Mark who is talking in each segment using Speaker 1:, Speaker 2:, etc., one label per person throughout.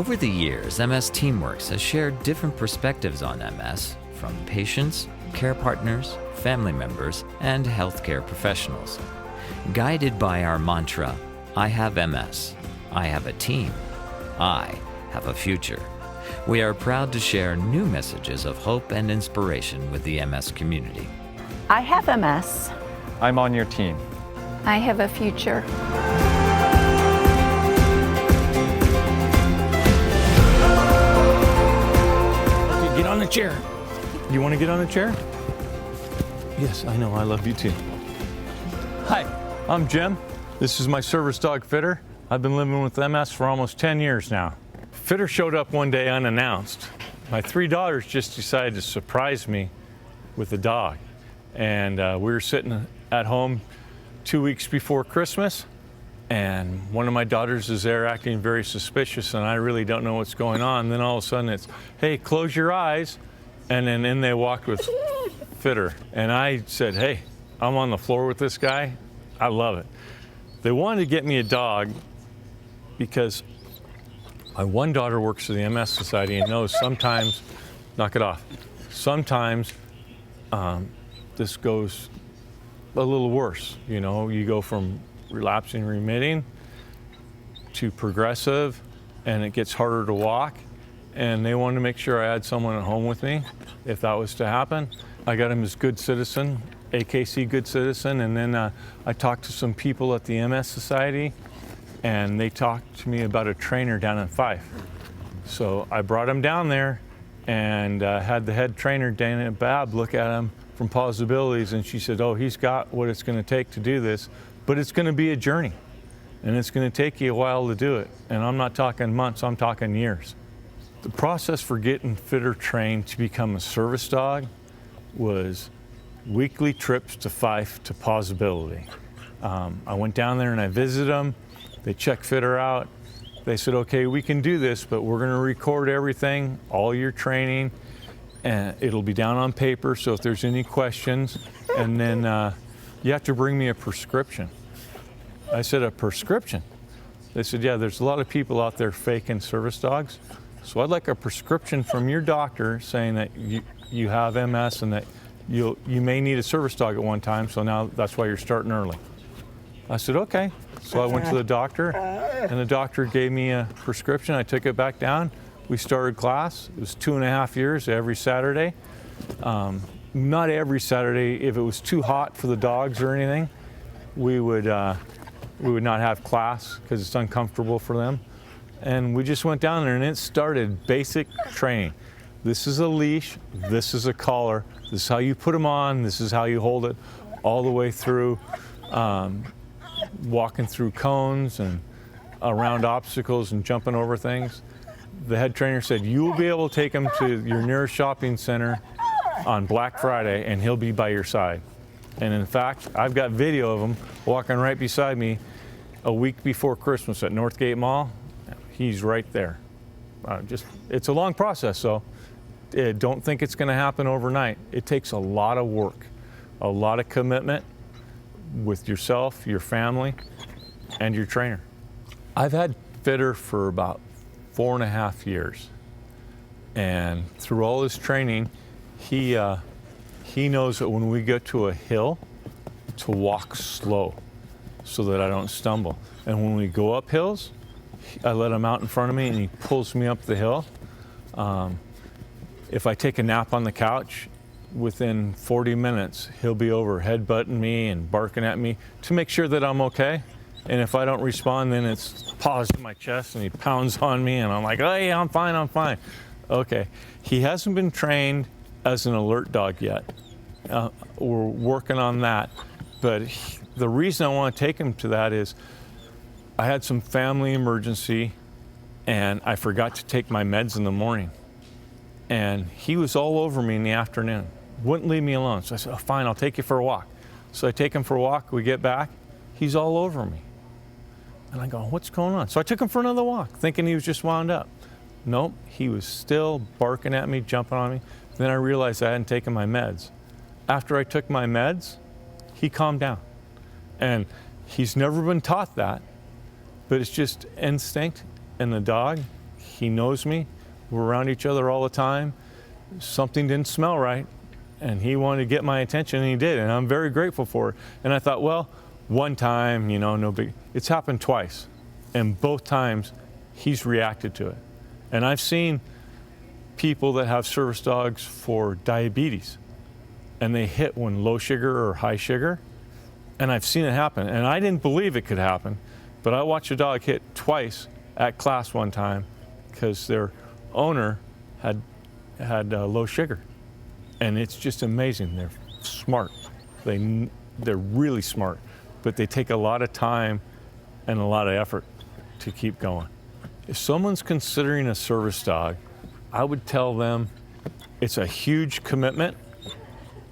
Speaker 1: Over the years, MS Teamworks has shared different perspectives on MS from patients, care partners, family members, and healthcare professionals. Guided by our mantra, I have MS, I have a team, I have a future, we are proud to share new messages of hope and inspiration with the MS community.
Speaker 2: I have MS.
Speaker 3: I'm on your team.
Speaker 4: I have a future.
Speaker 3: Get on the chair. You want to get on the chair? Yes, I know. I love you too. Hi, I'm Jim. This is my service dog, Fitter. I've been living with MS for almost 10 years now. Fitter showed up one day unannounced. My 3 daughters just decided to surprise me with a dog. And we were sitting at home 2 weeks before Christmas, and one of my daughters is there acting very suspicious, and I really don't know what's going on. Then all of a sudden it's, hey, close your eyes. And then in they walked with Fitter. And I said, hey, I'm on the floor with this guy. I love it. They wanted to get me a dog because my one daughter works for the MS Society and knows sometimes, knock it off, sometimes this goes a little worse. You know, you go from relapsing, remitting to progressive, and it gets harder to walk. And they wanted to make sure I had someone at home with me if that was to happen. I got him as Good Citizen, AKC Good Citizen, and then I talked to some people at the MS Society, and they talked to me about a trainer down in Fife. So I brought him down there and had the head trainer, Dana Babb, look at him from Possibilities, and she said, oh, he's got what it's going to take to do this, but it's going to be a journey, and it's going to take you a while to do it. And I'm not talking months, I'm talking years. The process for getting Fitter trained to become a service dog was weekly trips to Fife to Possibility. I went down there and I visited them. They checked Fitter out. They said, okay, we can do this, but we're going to record everything, all your training, and it'll be down on paper, so if there's any questions, and then you have to bring me a prescription. I said, a prescription? They said, yeah, there's a lot of people out there faking service dogs, so I'd like a prescription from your doctor saying that you have MS and that you may need a service dog at one time, so now that's why you're starting early. I said, okay. So I went to the doctor, and the doctor gave me a prescription. I took it back down. We started class. It was 2.5 years every Saturday. Not every Saturday. If it was too hot for the dogs or anything, we would not have class because it's uncomfortable for them. And we just went down there, and it started basic training. This is a leash. This is a collar. This is how you put them on. This is how you hold it all the way through. Walking through cones and around obstacles and jumping over things. The head trainer said, you will be able to take him to your nearest shopping center on Black Friday and he'll be by your side. And in fact, I've got video of him walking right beside me a week before Christmas at Northgate Mall. He's right there. It's a long process, so don't think it's going to happen overnight. It takes a lot of work, a lot of commitment with yourself, your family, and your trainer. I've had Fitter for about 4.5 years, and through all his training, he knows that when we get to a hill, to walk slow so that I don't stumble. And when we go up hills, I let him out in front of me and he pulls me up the hill. If I take a nap on the couch, within 40 minutes, he'll be over headbutting me and barking at me to make sure that I'm okay. And if I don't respond, then it's paws to my chest and he pounds on me and I'm like, oh yeah, I'm fine, I'm fine. Okay, he hasn't been trained as an alert dog yet. We're working on that. But the reason I want to take him to that is I had some family emergency and I forgot to take my meds in the morning. And he was all over me in the afternoon. Wouldn't leave me alone. So I said, oh, fine, I'll take you for a walk. So I take him for a walk, we get back, he's all over me. And I go, what's going on? So I took him for another walk, thinking he was just wound up. Nope, he was still barking at me, jumping on me. Then I realized I hadn't taken my meds. After I took my meds, he calmed down. And he's never been taught that, but it's just instinct in the dog. He knows me. We're around each other all the time. Something didn't smell right, and he wanted to get my attention, and he did, and I'm very grateful for it. And I thought, well, one time, no big. It's happened twice, and both times he's reacted to it. And I've seen people that have service dogs for diabetes, and they hit when low sugar or high sugar, and I've seen it happen. And I didn't believe it could happen, but I watched a dog hit twice at class one time because their owner had low sugar. And it's just amazing. They're smart. They're really smart, but they take a lot of time and a lot of effort to keep going. If someone's considering a service dog, I would tell them it's a huge commitment.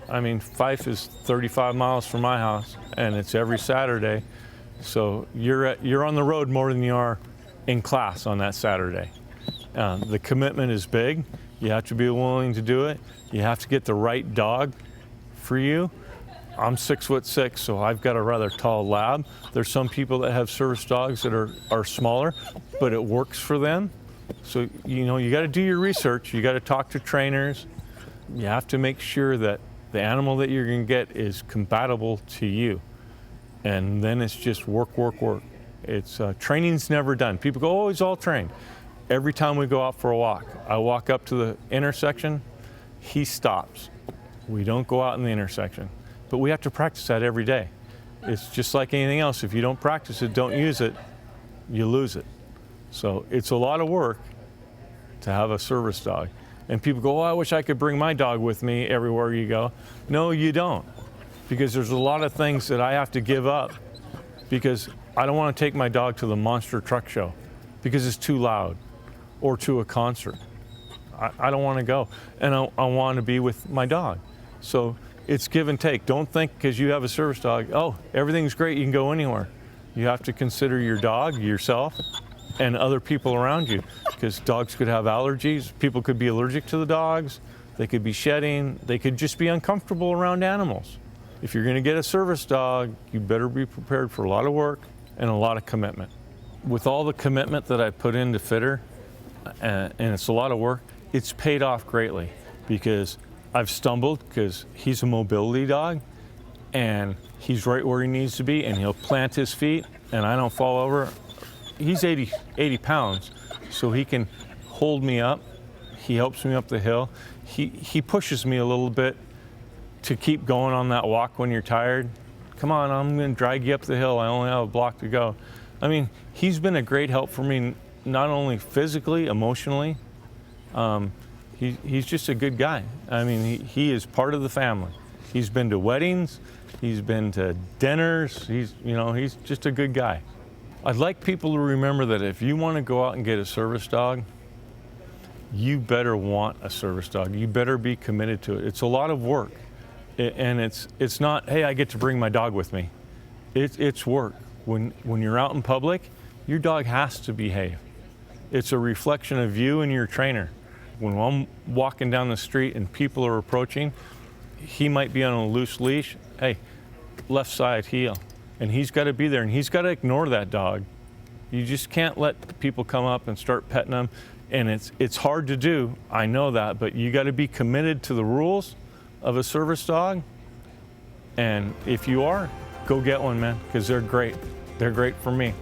Speaker 3: I mean, Fife is 35 miles from my house, and it's every Saturday. So you're on the road more than you are in class on that Saturday. The commitment is big. You have to be willing to do it. You have to get the right dog for you. I'm 6'6", so I've got a rather tall lab. There's some people that have service dogs that are smaller, but it works for them. So, you got to do your research. You got to talk to trainers. You have to make sure that the animal that you're going to get is compatible to you. And then it's just work. It's training's never done. People go, oh, he's all trained. Every time we go out for a walk, I walk up to the intersection, he stops. We don't go out in the intersection, but we have to practice that every day. It's just like anything else. If you don't practice it, don't use it, you lose it. So it's a lot of work to have a service dog. And people go, oh, I wish I could bring my dog with me everywhere you go. No, you don't, because there's a lot of things that I have to give up because I don't want to take my dog to the monster truck show because it's too loud, or to a concert. I don't want to go, and I want to be with my dog. So it's give and take. Don't think because you have a service dog, oh, everything's great, you can go anywhere. You have to consider your dog, yourself, and other people around you, because dogs could have allergies. People could be allergic to the dogs. They could be shedding. They could just be uncomfortable around animals. If you're going to get a service dog, you better be prepared for a lot of work and a lot of commitment. With all the commitment that I put into Fitter, and it's a lot of work, it's paid off greatly, because I've stumbled because he's a mobility dog and he's right where he needs to be, and he'll plant his feet and I don't fall over. He's 80 pounds, so he can hold me up. He helps me up the hill. He pushes me a little bit to keep going on that walk when you're tired. Come on, I'm going to drag you up the hill. I only have a block to go. I mean, he's been a great help for me, not only physically, emotionally. He's just a good guy. I mean, he is part of the family. He's been to weddings. He's been to dinners. He's just a good guy. I'd like people to remember that if you want to go out and get a service dog, you better want a service dog. You better be committed to it. It's a lot of work. And it's not, hey, I get to bring my dog with me. It's work. When you're out in public, your dog has to behave. It's a reflection of you and your trainer. When I'm walking down the street and people are approaching, he might be on a loose leash. Hey, left side heel. And he's got to be there, and he's got to ignore that dog. You just can't let people come up and start petting them. And it's hard to do, I know that, but you got to be committed to the rules of a service dog. And if you are, go get one, man, because they're great. They're great for me.